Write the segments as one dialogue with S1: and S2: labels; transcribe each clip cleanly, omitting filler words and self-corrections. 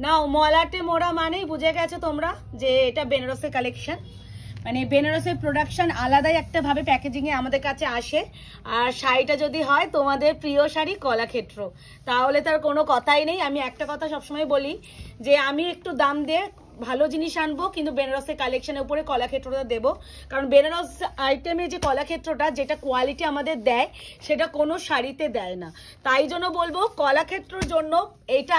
S1: নাও মলাটে মোড়া মানেই বুঝে গেছো তোমরা যে এটা বেনারসের কালেকশন। মানে বেনারসের প্রোডাকশন আলাদাই একটা ভাবে প্যাকেজিং এ আমাদের কাছে আসে। আর শাড়িটা যদি হয় তোমাদের প্রিয় শাড়ি কলাক্ষেত্র, তাহলে তার কোনো কথাই নেই। আমি একটা কথা সবসময় বলি যে আমি একটু দাম দিয়ে ভালো জিনিস আনবো, কিন্তু বেনারসের কালেকশনের উপরে কলাক্ষেত্রটা দেবো। কারণ বেনারস আইটেমে যে কলাক্ষেত্রটা যেটা কোয়ালিটি আমাদের দেয় সেটা কোনো শাড়িতে দেয় না। তাই জন্য বলবো কলাক্ষেত্রর জন্য এইটা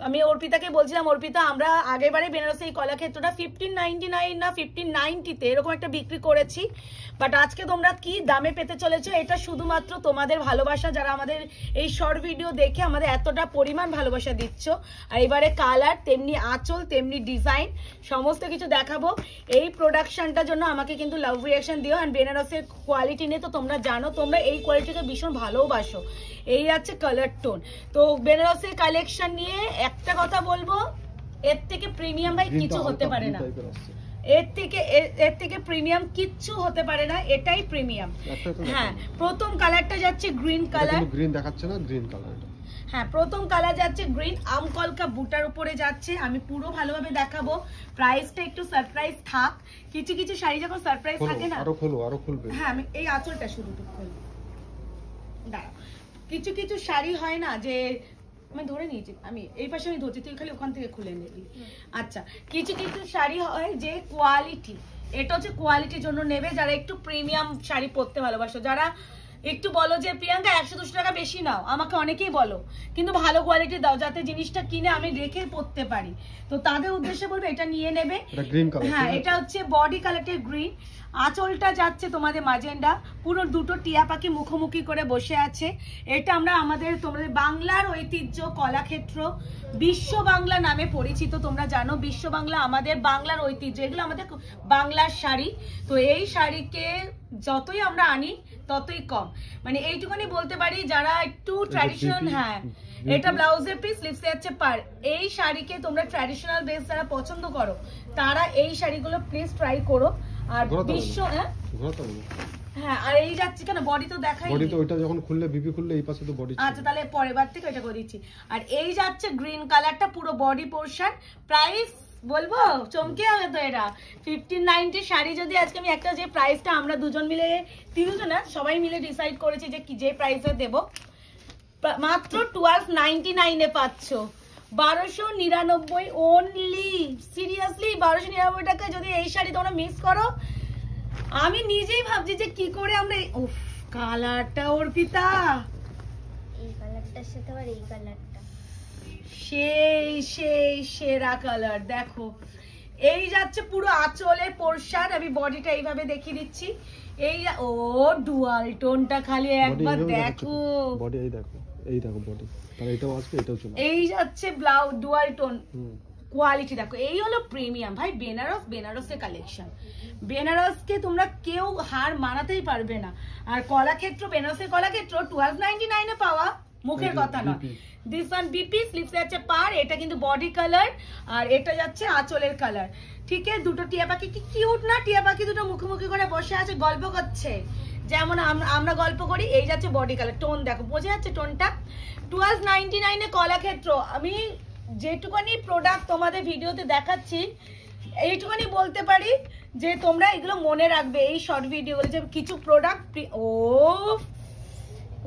S1: আমি অর্পিতাকে বলছিলাম, অর্পিতা আমরা আগেরবারে বেনারসে এই কলাক্ষেত্রটা 1599 না 1590 এরকম একটা বিক্রি করেছি। বাট আজকে তোমরা কি দামে পেতে চলেছো, এটা শুধুমাত্র তোমাদের ভালোবাসা, যারা আমাদের এই শর্ট ভিডিও দেখে আমাদের এতটা পরিমাণ ভালোবাসা দিচ্ছ। আর এবারে কালার তেমনি আঁচল তেমনি ডিজাইন সমস্ত কিছু দেখাবো। এই প্রোডাকশনটার জন্য আমাকে কিন্তু লাভ রিঅ্যাকশন দিও। আর বেনারসের কোয়ালিটি নিয়ে তো তোমরা জানো, তোমরা এই কোয়ালিটিকে ভীষণ ভালোবাসো। এই আছে কালার টোন। তো বেনারসের কালেকশন নিয়ে একটা কথা বলবো, এর থেকে প্রিমিয়াম ভাই কিছু হতে পারে না, এর থেকে প্রিমিয়াম কিচ্ছু হতে পারে না, এটাই প্রিমিয়াম। হ্যাঁ, প্রথম কালারটা যাচ্ছে গ্রিন কালার,
S2: গ্রিন দেখাচ্ছে না, গ্রিন কালার।
S1: হ্যাঁ, প্রথম কালার যাচ্ছে গ্রিন, আমকলকা বুটার উপরে যাচ্ছে। আমি পুরো ভালোভাবে দেখাবো, প্রাইসটা একটু সারপ্রাইজ থাক। কিছু কিছু শাড়ি যখন সারপ্রাইজ থাকে না,
S2: আরো খুলবে।
S1: হ্যাঁ, আমি এই আঁচলটা শুরু খুলবো, দাঁড়াও। কিছু কিছু শাড়ি হয় না যে আমি ধরে নিয়েছি, আমি এই পাশে আমি ধরছি, তুই খালি ওখান থেকে খুলে নিবি। আচ্ছা, কিছু কিছু শাড়ি হয় যে কোয়ালিটি, এটা হচ্ছে কোয়ালিটির জন্য নেবে যারা একটু প্রিমিয়াম শাড়ি পরতে ভালোবাসো। যারা একটু বলো যে প্রিয়াঙ্কা 100-200 টাকা বেশি নাও, আমাকে অনেকেই বলো, কিন্তু ভালো কোয়ালিটি দাও যাতে জিনিসটা কিনে আমি রেখে পরতে পারি। তো তাদের উদ্দেশ্যে বলবো এটা নিয়ে নেবে। হ্যাঁ, এটা হচ্ছে বডি কালারের গ্রিন, আঁচলটা যাচ্ছে তোমাদের মাজেন্ডা, পুরো দুটো টিয়া পাখি মুখোমুখি করে বসে আছে। এটা আমরা তোমাদের বাংলার ঐতিহ্য কলাক্ষেত্র, বিশ্ব বাংলা নামে পরিচিত। তোমরা জানো বিশ্ব বাংলা আমাদের বাংলার ঐতিহ্য, এগুলো আমাদের বাংলার শাড়ি। তো এই শাড়িকে যতই আমরা আনি ততই কম, মানে এইটুকুনি বলতে পারি যারা একটু ট্র্যাডিশনাল। হ্যাঁ, এটা ব্লাউজের পিস, স্লিভসে যাচ্ছে পার। এই শাড়িকে তোমরা ট্র্যাডিশনাল বেস যারা পছন্দ করো তারা এই শাড়িগুলো প্লিজ ট্রাই করো। আর বিশ্ব হ্যাঁ, আর এই যাচ্ছে কেন বডি তো দেখাই,
S2: বডি তো ওইটা যখন খুললে বিপি খুললে এই পাশে তো বডি।
S1: আচ্ছা, তাহলে পরের বার থেকে এটা করে দিচ্ছি। আর এই যাচ্ছে গ্রিন কালারটা, পুরো বডি পোরশন। প্রাইস বলবো চমকে হবে তো, এটা 1590 শাড়ি। যদি আজকে আমি একটা যে প্রাইসটা আমরা দুজন মিলে, তিনজন না সবাই মিলে ডিসাইড করেছি যে কি যে প্রাইসে দেব, মাত্র 1299 এ পাচ্ছ। 1299 অনলি, সিরিয়াসলি 1299 টাকা। যদি এই শাড়ি তোমরা মিস করো, আমি নিজেই ভাবছি যে কি করে আমরা। উফ, কালারটা অর্পিতা,
S3: এই কালারটার সাথে আর এই কালারটা
S1: সেই সেরা কালার। দেখো এই যাচ্ছে পুরো আঁচলের পোরশন, আমি বডিটা এইভাবে দেখিয়ে দিচ্ছি। এই ও ডুয়াল টোনটা খালি একবার দেখো,
S2: বডি এই দেখো বডি, তাহলে এটাও আসবে, এটাও চলে।
S1: এই যাচ্ছে ব্লাউজ ডুয়াল টোন, কোয়ালিটি দেখো। এই হলো প্রিমিয়াম ভাই বেনারসের কালেকশন। বেনারসকে তোমরা কেউ হার মানাতেই পারবে না। আর কলাক্ষেত্র, বেনারসের কলাক্ষেত্র 1299 এ পাওয়া মুখের কথা নয়। দিস ওয়ান বিপি, স্লিভস যাচ্ছে পার, এটা কিন্তু বডি কালার, আর এটা যাচ্ছে আঁচলের কালার। ঠিক আছে, দুটো টিয়া পাখি কি কিউট না, টিয়া পাখি দুটো মুখোমুখি করে বসে আছে, গল্প করছে যেমন আমরা গল্প করি। এই যাচ্ছে বডি কালার, টোন দেখো, বোঝা যাচ্ছে টোনটা। 1299 এ কলাক্ষেত্র। আমি যেটুকানি প্রোডাক্ট তোমাদের ভিডিওতে দেখাচ্ছি, এইটুকানি বলতে পারি যে তোমরা এগুলো মনে রাখবে এই শর্ট ভিডিওগুলো, যে কিছু প্রোডাক্ট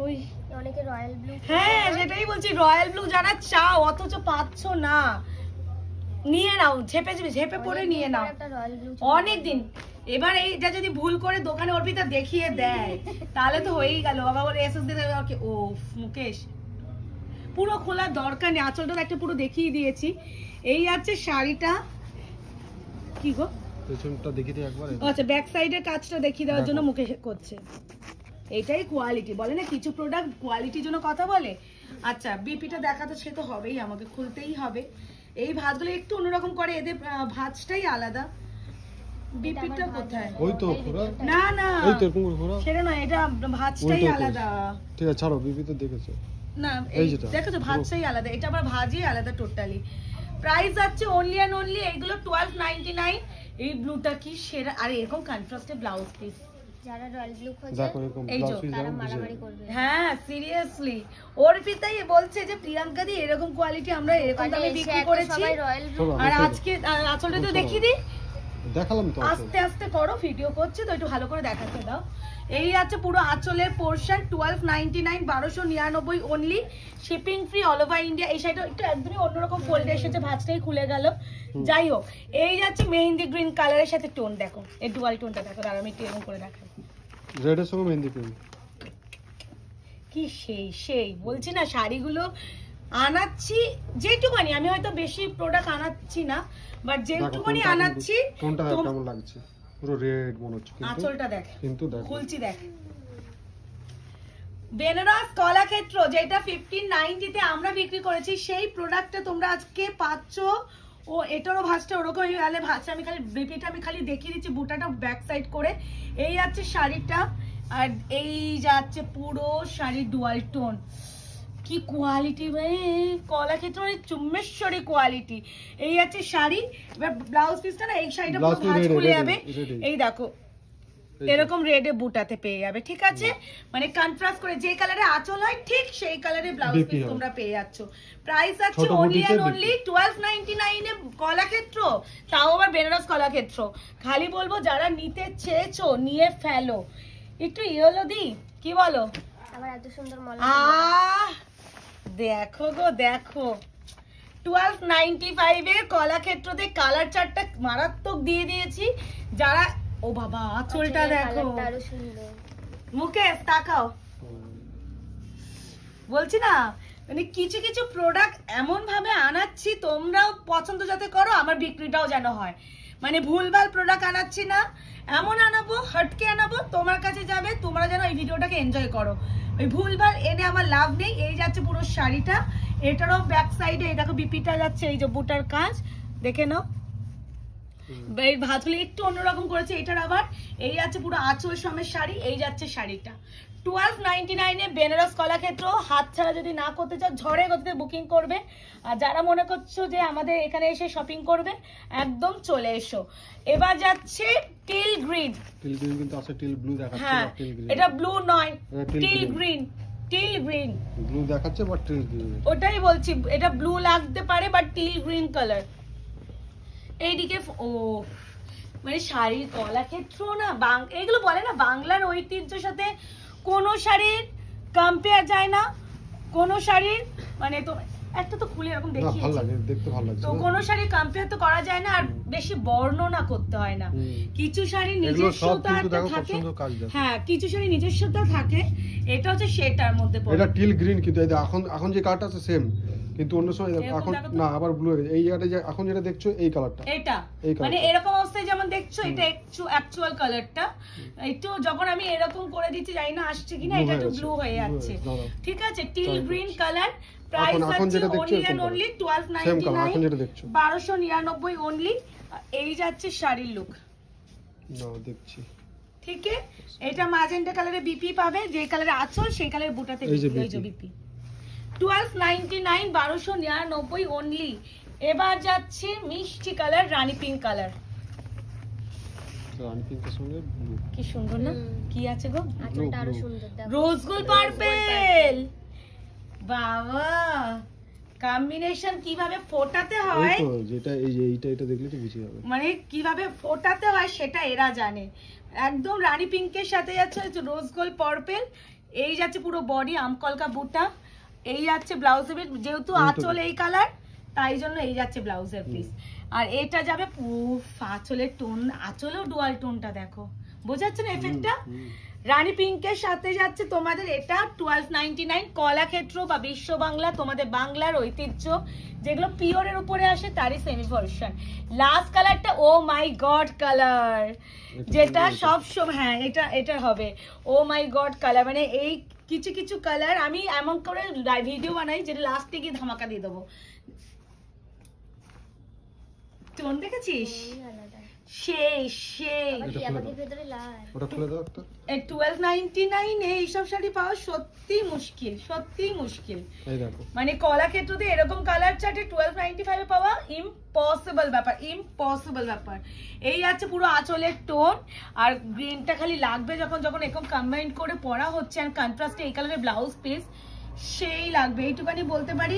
S1: ওই
S3: অনেকে রয়্যাল ব্লু,
S1: হ্যাঁ সেটাই বলছি, রয়্যাল ব্লু যারা চাও অথচ পাচ্ছ না, নিয়ে নাও, ঝেপে পড়ে নিয়ে নাও অনেকদিন। এবার এইটা যদি ভুল করে দোকানে অর্পিতা দেখিয়ে দেয় তাহলে তো হয়েই গেল, বাবা বলে এসএস দিতে। ও মুকেশ, পুরো খোলার দরকার নেই, আঁচলটা একটা পুরো দেখিয়ে দিয়েছি। এই আছে শাড়িটা, কি গো
S2: পেছনটা দেখিয়ে দিই একবার।
S1: আচ্ছা, ব্যাক সাইডের কাজটা দেখিয়ে দেওয়ার জন্য মুকেশ করছে। এইটাই কোয়ালিটি, বলে না কিছু প্রোডাক্ট কোয়ালিটির জন্য কথা বলে। আচ্ছা, বিপিটা দেখাতে সে তো হবেই, আমাকে খুলতেই হবে। এই ভাঁজগুলো একটু অন্যরকম করে, এদের ভাঁজটাই আলাদা। বিপিটা কোথায়?
S2: ওই তো পুরো,
S1: না না
S2: এই তো পুরো
S1: সেটা নয়, এটা ভাঁজটাই আলাদা।
S2: ঠিক আছে ছাড়ো, বিপি তো দেখেছো
S1: না, এই দেখো তো ভাঁজটাই আলাদা, এটা আবার ভাঁজই আলাদা টোটালি। প্রাইস আছে অনলি এন্ড অনলি এইগুলো 1299। এই ব্লুটা কি সেরা, আর এরকম কন্ট্রাস্টে ব্লাউজ পিস
S3: যারা রয়্যাল ব্লু খোঁজে
S2: দেখো এরকম
S1: এই
S2: ব্লাউজ
S1: যে,
S2: পিস
S3: তারা
S2: দেখো
S3: মারামারি করবে।
S1: হ্যাঁ সিরিয়াসলি অর্পিতাই বলছে যে প্রিয়াঙ্কা দি এরকম কোয়ালিটি আমরা এরকম
S3: মানে
S1: দামে
S3: এসে
S1: বিক্রি
S3: একটা
S1: করেছি।
S3: সবাই রয়্যাল ব্লু
S2: চলো,
S1: আর
S2: আমি
S1: আজকে আঁচলটা তো দেখিয়ে দিই,
S2: দেখালাম তো আসল।
S1: আস্তে আস্তে করো, ভিডিও করছি তো একটু ভালো করে দেখাতে দাও। এই আছে পুরো আঁচলের portion 1299 1299 only, shipping free all over India. এই সাইডটা একটু একদমই অন্যরকম ফোল্ড এসেছে, ভাঁজটাই খুলে গেল। যাই হোক, এই যাচ্ছে মেহেন্দি গ্রিন কালারের সাথে টোন, দেখো এই ডুয়াল টোনটা দেখো, দাঁড়া আমি একটু এরকম করে দেখাই।
S2: রেড এর সঙ্গে মেহেন্দি পিঙ্ক।
S1: কি সেই বলছি না, শাড়িগুলো আনাচ্ছি যেটুকুনি, আমি হয়তো বেশি প্রোডাক্ট আনাচ্ছি না, বাট যেটুকুনি আনাচ্ছি।
S2: কোনটা কেমন লাগছে? পুরো রেড মনে হচ্ছে, কিন্তু
S1: আঁচলটা দেখ,
S2: কিন্তু দেখো
S1: খুলছি দেখ। বেনারস কলাক্ষেত্র যেটা 1590 তে আমরা বিক্রি করেছি, সেই প্রোডাক্টটা তোমরা আজকে পাচ্ছ। ও এটারও ভাঁজটা ওরকম গেলে ভাঁজটা আমি খালি বিপিটা আমি খালি দেখিয়ে দিচ্ছি, বুটাটা ব্যাক সাইড করে। এই যাচ্ছে শাড়িটা, আর এই যাচ্ছে পুরো শাড়ির ডুয়াল টোন। কি কোয়ালিটি ভাই, কলাক্ষেত্র মানে চুম্বেশ্বরী কোয়ালিটি। এই আছে শাড়ি, এবার ব্লাউজ পিসটা না, এই শাড়িটা পুরো ভাঁজ খুলে যাবে। এই দেখো এরকম রেডে বুটাতে পেয়ে যাবে, ঠিক আছে? মানে কন্ট্রাস্ট করে যে কালারে আঁচল হয় ঠিক সেই কালারে ব্লাউজ পিস তোমরা পেয়ে যাচ্ছ। প্রাইস আছে অনলি এন্ড অনলি 1299 এ কলাক্ষেত্র, তাও আবার বেনারস কলাক্ষেত্র। খালি বলবো যারা নিতে চেয়েছো নিয়ে ফেলো। একটু ইয়েলো দি, কি বলো?
S3: আবার এত সুন্দর মলা।
S1: দেখো গো দেখো, 1295 এর কলাক্ষেত্রতে কালার চার্টটা মারাত্মক দিয়ে দিয়েছি। যারা, ও বাবা আঁচলটা দেখো,
S3: আরো সুন্দর।
S1: মুকেশ তাকাও, বলছি না মানে কিছু কিছু প্রোডাক্ট এমন ভাবে আনাচ্ছি তোমরাও পছন্দ যাতে করো, আমার বিক্রিটাও যেন হয়। মানে ভুলভাল প্রোডাক্ট আনাচ্ছি না, এমন আনাবো, হটকে আনাবো, তোমার কাছে যাবে, তোমরা যেন এই ভিডিওটাকে এনজয় করো। ওই ভুলভাল এনে আমার লাভ নেই। এই যাচ্ছে পুরো শাড়িটা, এটারও ব্যাক সাইডে এই দেখো বিপিটা যাচ্ছে, এই যে বুটার কাজ দেখে নাও। এই ভাঁজগুলো একটু অন্যরকম করেছে এটার আবার। এই যাচ্ছে পুরো আঁচল সমেত শাড়ি, এই যাচ্ছে শাড়িটা 1299 এ বেনারস কলাক্ষেত্র। হাত ছাড়া যদি না করতে চাও ঝড়ে গতিতে বুকিং করবে। আর যারা মনে করছো যে আমাদের এখানে এসে শপিং করবে, একদম চলে এসো। এবার যাচ্ছে টিল গ্রিন।
S2: টিল গ্রিন কিন্তু আছে, টিল ব্লু দেখাচ্ছে।
S1: হ্যাঁ এটা ব্লু নয়, till green, till green
S2: blue দেখাচ্ছে বাট টিল গ্রিন।
S1: ওটাই বলছি, এটা ব্লু লাগতে পারে বাট টিল গ্রিন কালার। এইদিকে ও মানে শাড়ির কলাক্ষেত্র না, এগুলো বলে না বাংলার ঐতিহ্যের সাথে কোন শাড়ির কম্পেয়ার যায় না, কোন শাড়ির মানে তো একটা তো খুলে এরকম দেখিয়েছি,
S2: ভালো লাগে দেখতে, ভালো লাগছে।
S1: তো কোন শাড়ির কম্পেয়ার তো করা যায় না, আর বেশি বর্ণনা করতে হয় না। কিছু শাড়ির নিজস্বতা একটা থাকে, হ্যাঁ কিছু শাড়ি নিজস্বতা থাকে, এটা হচ্ছে সেটার মধ্যে পড়ে।
S2: এটা টিল গ্রিন, কিন্তু এই এখন যে কালারটা আছে সেম, কিন্তু অন্য সময় এখন না আবার ব্লু হয়ে গেছে। এই জায়গাটা যে এখন যেটা দেখছো এই কালারটা,
S1: এটা মানে এরকম অবস্থায় যেমন দেখছো এটা একটু অ্যাকচুয়াল কালারটা, একটু যখন আমি এরকম করে দিচ্ছি জানি না আসছে কিনা, এটা একটু ব্লু হয়ে যাচ্ছে, ঠিক আছে? Till green colour. প্রাইস আছে অনলি এন্ড অনলি 1299,
S2: এখন যেটা দেখছো
S1: 1299 অনলি। এই যাচ্ছে শাড়ির লুক,
S2: নাও দেখছি,
S1: ঠিক আছে? এটা ম্যাজেন্টা কালারে বিপি পাবে, যে কালারে আঁচল সেই কালারে বুটাতে এই যে বিপি 1299 1299 অনলি। এবার যাচ্ছে মিষ্টি কালার, রানী পিঙ্ক কালার।
S2: রানী পিঙ্কের সঙ্গে ব্লু,
S1: কি সুন্দর না? কি আছে গো?
S3: আঁচলটা আরো সুন্দর দেখো।
S1: রোজ গোল্ড পার্পল, বাবা কম্বিনেশন কিভাবে ফোটাতে হয়,
S2: এই তো যেটা এই যে এটা দেখলে তো বুঝে যাবে,
S1: মানে কিভাবে ফোটাতে হয় সেটা এরা জানে। একদম রানী পিঙ্কের সাথে যাচ্ছে রোজ গোল্ড পার্পল। এই যাচ্ছে পুরো বডি আমকলকা বুটা, এই যাচ্ছে ব্লাউজের পিস, যেহেতু আঁচল এই কালার তাই জন্য এই যাচ্ছে ব্লাউজের পিস। আর এটা যাবে আঁচলের টোন, আঁচলেও ডুয়াল টোনটা দেখো, বোঝা যাচ্ছে না এফেক্টটা? রানী পিঙ্কের সাথে যাচ্ছে তোমাদের এটা 1299 কলাক্ষেত্র বা বিশ্ব বাংলা, তোমাদের বাংলার ঐতিহ্য যেগুলো পিওরের উপরে আসে তারই সেমি ভার্সন। লাস্ট কালারটা ও মাই গড কালার, যেটা সব সময়, হ্যাঁ এটা হবে ও মাই গড কালার। মানে এই কিছু কিছু কালার আমি এমন করে ভিডিও বানাই যেটা লাস্টে গিয়ে ধামাকা দিয়ে দেবো। টোন দেখেছিস? সেই সেই
S3: টিয়াপাখির ভেতরে লাল।
S2: ওটা খুলে দাও একটা।
S1: 1299 এ এইসব শাড়ি পাওয়া সত্যি মুশকিল, সত্যি মুশকিল।
S2: এই দেখো
S1: মানে কলাক্ষেত্রতে এরকম কালার চার্টে 1295 এ পাওয়া ইম্পসিবল ব্যাপার, ইম্পসিবল ব্যাপার। এই আছে পুরো আঁচলের টোন, আর গ্রিনটা খালি লাগবে যখন যখন এরকম কম্বাইন করে পরা হচ্ছে, আর কন্ট্রাস্টে এই কালারের ব্লাউজ পিস সেই লাগবে। এইটুখানি বলতে পারি,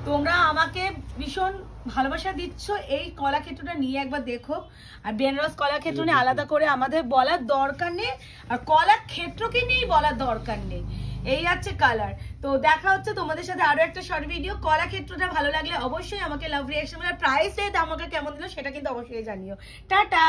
S1: তোমরা আমাকে ভীষণ ভালোবাসা দিচ্ছ, এই কলাক্ষেত্রটা নিয়ে একবার দেখো। আর বেনারস কলাক্ষেত্র নিয়ে আলাদা করে আমাদের বলার দরকার নেই, আর কলাক্ষেত্রকে নিয়েই বলার দরকার নেই। এই আছে কালার। তো দেখা হচ্ছে তোমাদের সাথে আরো একটা শর্ট ভিডিও। কলাক্ষেত্রটা ভালো লাগলে অবশ্যই আমাকে লাভ রিঅ্যাকশন, প্রাইস রেট আমাকে কেমন দিল সেটা কিন্তু অবশ্যই জানিও। টাটা।